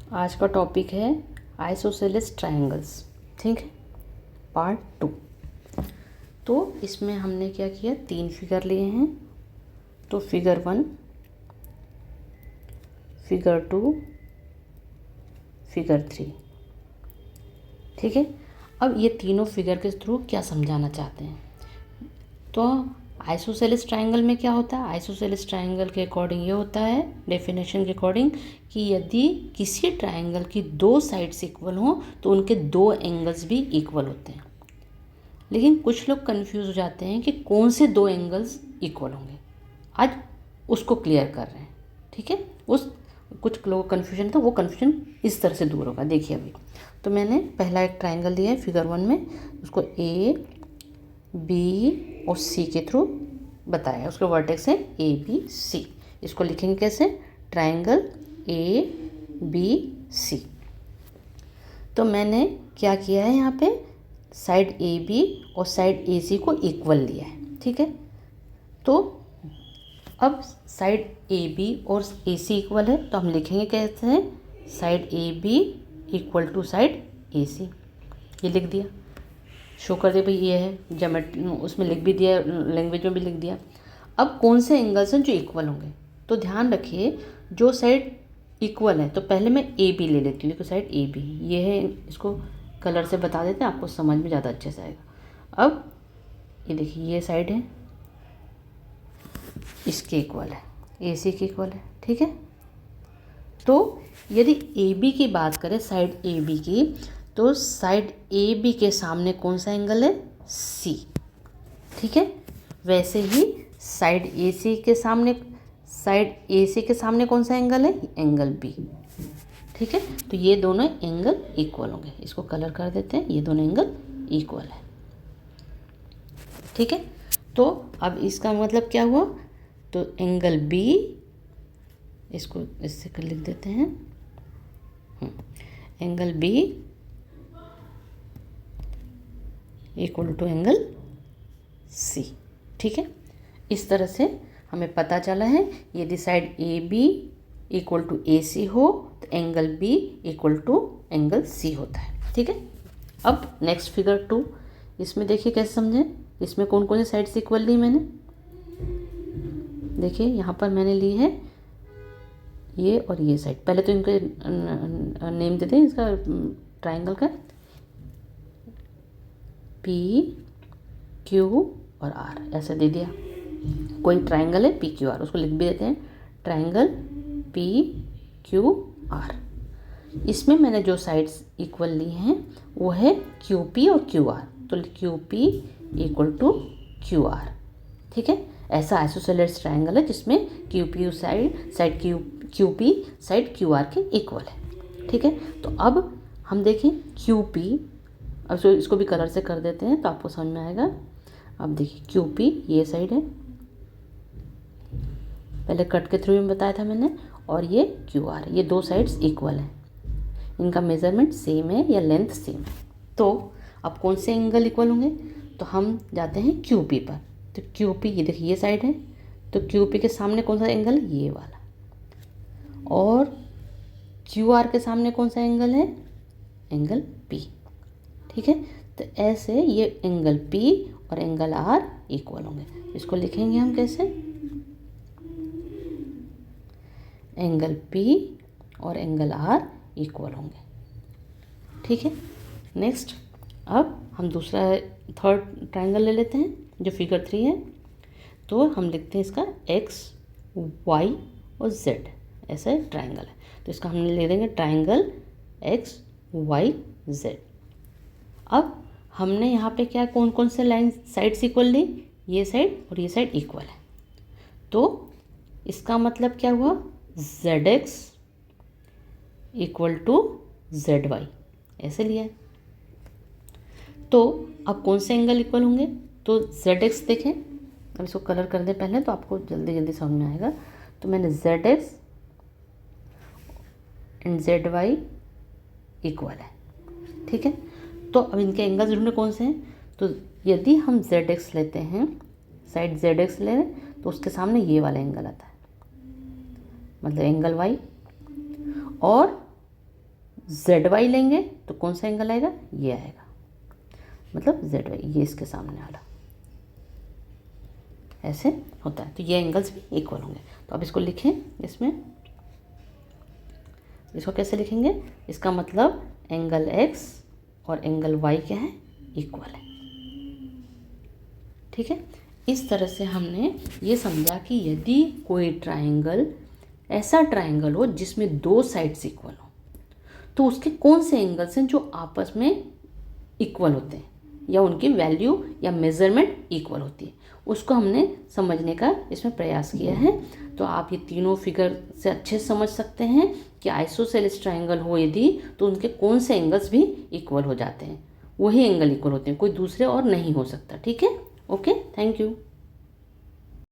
आज का टॉपिक है आइसोसेलेस ट्रायंगल्स। ठीक है, पार्ट 2। तो इसमें हमने क्या किया, 3 फिगर लिए हैं। तो फिगर 1, फिगर 2, फिगर 3। ठीक है, अब ये तीनों फिगर के थ्रू क्या समझाना चाहते हैं। तो आइसोसेलेस ट्रायंगल में क्या होता है, आइसोसेलेस ट्रायंगल के अकॉर्डिंग ये होता है, डेफिनेशन के अकॉर्डिंग, कि यदि किसी ट्रायंगल की 2 साइड्स इक्वल हों तो उनके 2 एंगल्स भी इक्वल होते हैं। लेकिन कुछ लोग कंफ्यूज हो जाते हैं कि कौन से 2 एंगल्स इक्वल होंगे। आज उसको क्लियर कर रहे हैं। ठीक है, उस कुछ लोगों को कन्फ्यूजन था, वो कन्फ्यूजन इस तरह से दूर होगा। देखिए अभी तो मैंने पहला एक ट्रायंगल लिया है फिगर 1 में, उसको ए बी और सी के थ्रू बताया। उसके वर्टेक्स है ए बी सी। इसको लिखेंगे कैसे, ट्रायंगल ए बी सी। तो मैंने क्या किया है, यहाँ पे साइड ए बी और साइड ए सी को इक्वल लिया है। ठीक है, तो अब साइड ए बी और ए सी इक्वल है, तो हम लिखेंगे कैसे हैं, side A B equal to side A C. ये लिख दिया, शो कर दे भाई ये है, जोमेट्री उसमें लिख भी दिया, लैंग्वेज में भी लिख दिया। अब कौन से एंगल्स हैं जो इक्वल होंगे, तो ध्यान रखिए जो साइड इक्वल है, तो पहले मैं ए बी ले लेती हूँ। देखो साइड ए बी ये है, इसको कलर से बता देते हैं, आपको समझ में ज़्यादा अच्छे से आएगा। अब ये देखिए ये साइड है, इसके इक्वल है, ए सी के इक्वल है। ठीक है, तो यदि ए बी की बात करें, साइड ए बी की, तो साइड ए बी के सामने कौन सा एंगल है, सी। ठीक है, वैसे ही साइड ए सी के सामने, साइड ए सी के सामने कौन सा एंगल है, एंगल बी। ठीक है, तो ये दोनों एंगल इक्वल होंगे। इसको कलर कर देते हैं, ये दोनों एंगल इक्वल है। ठीक है, तो अब इसका मतलब क्या हुआ, तो एंगल बी, इसको इससे कर लिख देते हैं, angle B equal to angle C. ठीक है, इस तरह से हमें पता चला है यदि side A B equal to A C हो तो angle B equal to angle C होता है। ठीक है, अब नेक्स्ट फिगर 2, इसमें देखिए कैसे समझें, इसमें कौन कौन सी साइड्स इक्वल ली मैंने। देखिए यहाँ पर मैंने ली है ये और ये साइड। पहले तो इनके नेम देते हैं इसका ट्रायंगल का, पी क्यू और आर, ऐसा दे दिया। कोई ट्रायंगल है पी क्यू आर, उसको लिख भी देते हैं, ट्रायंगल पी क्यू आर। इसमें मैंने जो साइड्स इक्वल ली हैं वो है क्यू पी और क्यू आर, तो Q P equal to Q R. ठीक है, ऐसा आइसोसेलेस ट्रायंगल है जिसमें Q P side Q P side Q R के इक्वल है। ठीक है, तो अब हम देखें क्यू पी, अब इसको भी कलर से कर देते हैं तो आपको समझ में आएगा। अब देखिए क्यू पी ये साइड है, पहले कट के थ्रू में बताया था मैंने, और ये क्यू आर, ये 2 साइड्स इक्वल हैं, इनका मेज़रमेंट सेम है या लेंथ सेम है। तो अब कौन से एंगल इक्वल होंगे, तो हम जाते हैं क्यू पी पर। तो क्यू पी ये देखिए ये साइड है, तो क्यू पी के सामने कौन सा एंगल है, ये वाला, और क्यू आर के सामने कौन सा एंगल है, एंगल पी। ठीक है, तो ऐसे ये एंगल पी और एंगल आर इक्वल होंगे। इसको लिखेंगे हम कैसे, एंगल पी और एंगल आर इक्वल होंगे। ठीक है, नेक्स्ट अब हम दूसरा थर्ड ट्रायंगल ले लेते हैं जो फिगर 3 है। तो हम लिखते हैं इसका एक्स वाई और जेड, ऐसा ट्रायंगल है, तो इसका हम ले देंगे ट्रायंगल एक्स वाई जेड। अब हमने यहाँ पे क्या कौन कौन से लाइन साइड्स इक्वल ली, ये साइड और ये साइड इक्वल है, तो इसका मतलब क्या हुआ, Z X equal to Z Y, ऐसे लिया है। तो अब कौन से एंगल इक्वल होंगे, तो जेड एक्स देखें, अब इसको कलर कर दें पहले तो आपको जल्दी जल्दी समझ में आएगा। तो मैंने Z X and Z Y equal है। ठीक है, तो अब इनके एंगल्स ढूंढने कौन से हैं, तो यदि हम जेड एक्स लेते हैं, साइड जेड एक्स ले लें, तो उसके सामने ये वाला एंगल आता है, मतलब एंगल वाई, और ZY लेंगे तो कौन सा एंगल आएगा, ये आएगा, मतलब ZY, ये इसके सामने वाला, ऐसे होता है। तो ये एंगल्स भी इक्वल होंगे। तो अब इसको लिखें, इसमें इसको कैसे लिखेंगे, इसका मतलब एंगल X और एंगल Y क्या है, इक्वल है। ठीक है, इस तरह से हमने ये समझा कि यदि कोई ट्राइंगल, ऐसा ट्राइंगल हो जिसमें दो साइड्स इक्वल हो, तो उसके कौन से एंगल्स हैं जो आपस में इक्वल होते हैं या उनकी वैल्यू या मेज़रमेंट इक्वल होती है, उसको हमने समझने का इसमें प्रयास किया है। तो आप ये तीनों फिगर से अच्छे से समझ सकते हैं कि आइसोसेलेस ट्राइंगल हो यदि, तो उनके कौन से एंगल्स भी इक्वल हो जाते हैं, वही एंगल इक्वल होते हैं, कोई दूसरे और नहीं हो सकता। ठीक है, ओके, थैंक यू।